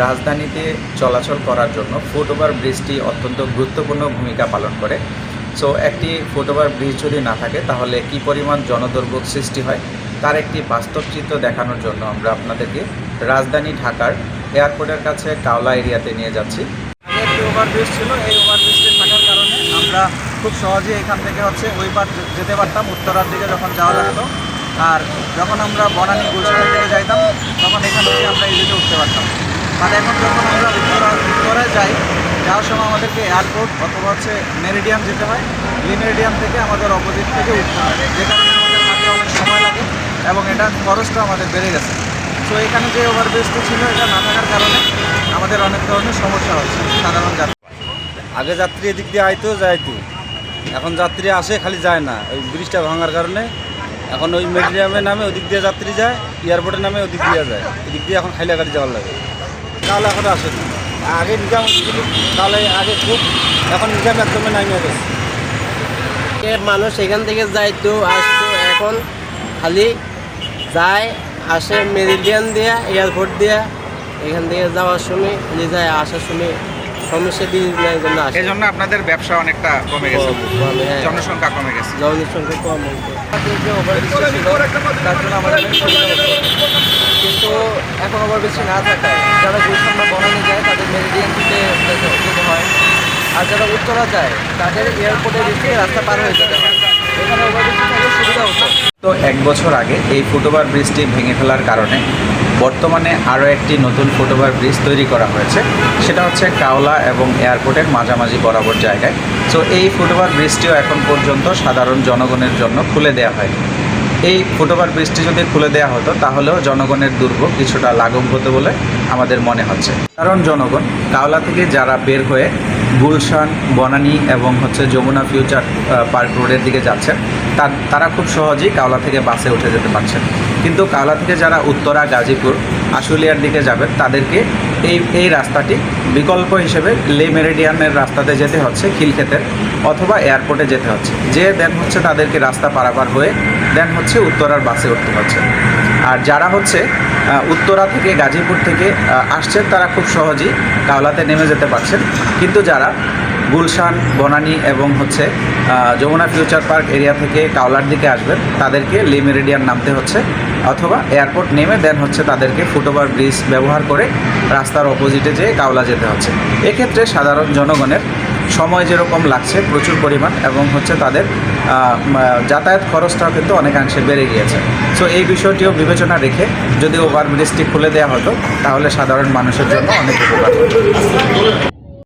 রাজধানীতে চলাচল করার জন্য ফুটওভার ব্রিজটি অত্যন্ত গুরুত্বপূর্ণ ভূমিকা পালন করে। সো একটি ফুটওভার ব্রিজ যদি না থাকে তাহলে কি পরিমাণ জনদুর্ভোগ সৃষ্টি হয় তার একটি বাস্তব চিত্র দেখানোর জন্য আমরা আপনাদেরকে রাজধানী ঢাকার এয়ারপোর্টের কাছে কাওলা এরিয়াতে নিয়ে যাচ্ছি। একটি ওভারব্রিজ ছিল, এই ওভারব্রিজটি থাকার কারণে আমরা খুব সহজেই এখান থেকে ওই পার যেতে পারতাম, উত্তরার দিকে যখন যাওয়া লাগতো। আর যখন আমরা বনানী গুলশানের দিকে যাইতাম তখন এখান থেকে আমরা এই দিকে উঠতে পারতাম। আর এখন যখন আমরা উত্তরায় যাই, যাওয়ার সময় আমাদেরকে এয়ারপোর্ট অথবা মেরিডিয়ান যেতে হয়। মেরিডিয়ান থেকে আমাদের অপোজিট থেকে উঠতে হয়, যে কারণে আমাদের হাতে অনেক সময় লাগে এবং এটা খরচটা আমাদের বেড়ে গেছে। সো এখানে যে ওভারব্রিজটি ছিল এটা না থাকার কারণে আমাদের অনেক ধরনের সমস্যা হচ্ছে সাধারণ যাত্রী। আগে যাত্রী এদিক দিয়ে আইতো যাইতো, এখন যাত্রী আসে খালি যায় না ওই ব্রিজটা ভাঙার কারণে। এখন ওই মেডিয়ামের নামে ওদিক দিয়ে যাত্রী যায়, এয়ারপোর্টের নামে ওদিক দিয়ে যায়, এদিক দিয়ে এখন খাইলা গাড়ি যাওয়ার লাগে। তাহলে এখন আসে না, আগে নিজাম ছিল তাহলে আগে খুব, এখন নিজাম একদমই নামিয়ে গেছে। মানুষ এখান থেকে যাইতো আসতো, এখন খালি যায় আসে মেরিডিয়ান দিয়া, এয়ারপোর্ট দিয়া। এখান থেকে যাওয়ার সময় খালি যায়, আসার সময় সমস্যা দিয়ে নেয় জন্য আসে। এই জন্য আপনাদের ব্যবসা অনেকটা কমে গেছে, জনসংখ্যা কমে গেছে। জনসংখ্যা কম হয়েছে। যে ওভারব্রিজটা ছিল তার জন্য আমাদের অনেক সুবিধা হতো, কিন্তু এখন ওভারব্রিজটি না থাকায় যারা গুলশান বা বনানী যায় তাদের মেরিডিয়ান থেকে যেতে হয়, আর যারা উত্তরা যায় তাদের এয়ারপোর্টের দিক থেকে রাস্তা পার হয়ে যেতে হয়। এখানে ওভারব্রিজটি থাকলে সুবিধা হতো। তো 1 বছর আগে এই ফুটওভার ব্রিজটি ভেঙে ফেলার কারণে বর্তমানে আরও একটি নতুন ফুটওভার ব্রিজ তৈরি করা হয়েছে, সেটা হচ্ছে কাওলা এবং এয়ারপোর্টের মাঝামাঝি বরাবর জায়গায়। সো এই ফুটওভার ব্রিজটিও এখন পর্যন্ত সাধারণ জনগণের জন্য খুলে দেওয়া হয়। এই ফুটওভার ব্রিজটি যদি খুলে দেওয়া হতো তাহলেও জনগণের দুর্ভোগ কিছুটা লাঘব হতো বলে আমাদের মনে হচ্ছে। কারণ জনগণ কাওলা থেকে যারা বের হয়ে গুলশান, বনানী এবং যমুনা ফিউচার পার্ক রোডের দিকে যাচ্ছেন তারা খুব সহজেই কাওলা থেকে বাসে উঠে যেতে পারছেন। কিন্তু কাওলা থেকে যারা উত্তরা, গাজীপুর, আশুলিয়ার দিকে যাবেন তাদেরকে এই রাস্তাটি বিকল্প হিসেবে মেরিডিয়ানের রাস্তাতে যেতে হচ্ছে, খিলক্ষেতের অথবা এয়ারপোর্টে যেতে হচ্ছে, যে দেন তাদেরকে রাস্তা পারাপার হয়ে দেন উত্তরার বাসে উঠতে হচ্ছে। আর যারা উত্তরা থেকে, গাজীপুর থেকে আসছেন তারা খুব সহজেই কাওলাতে নেমে যেতে পারছেন। কিন্তু যারা গুলশান, বনানী এবং যমুনা ফিউচার পার্ক এরিয়া থেকে কাওলার দিকে আসবেন তাদেরকে মেরিডিয়ান নামতে হচ্ছে অথবা এয়ারপোর্ট নেমে দেন তাদেরকে ফুটওভার ব্রিজ ব্যবহার করে রাস্তার অপোজিটে যেয়ে কাওলা যেতে হচ্ছে। এক্ষেত্রে সাধারণ জনগণের সময় যেরকম লাগছে প্রচুর পরিমাণ এবং তাদের যাতায়াত খরচটাও কিন্তু অনেকাংশে বেড়ে গিয়েছে। সো এই বিষয়টিও বিবেচনা রেখে যদি ওভারব্রিজটি খুলে দেওয়া হতো তাহলে সাধারণ মানুষের জন্য অনেক উপকার হতো।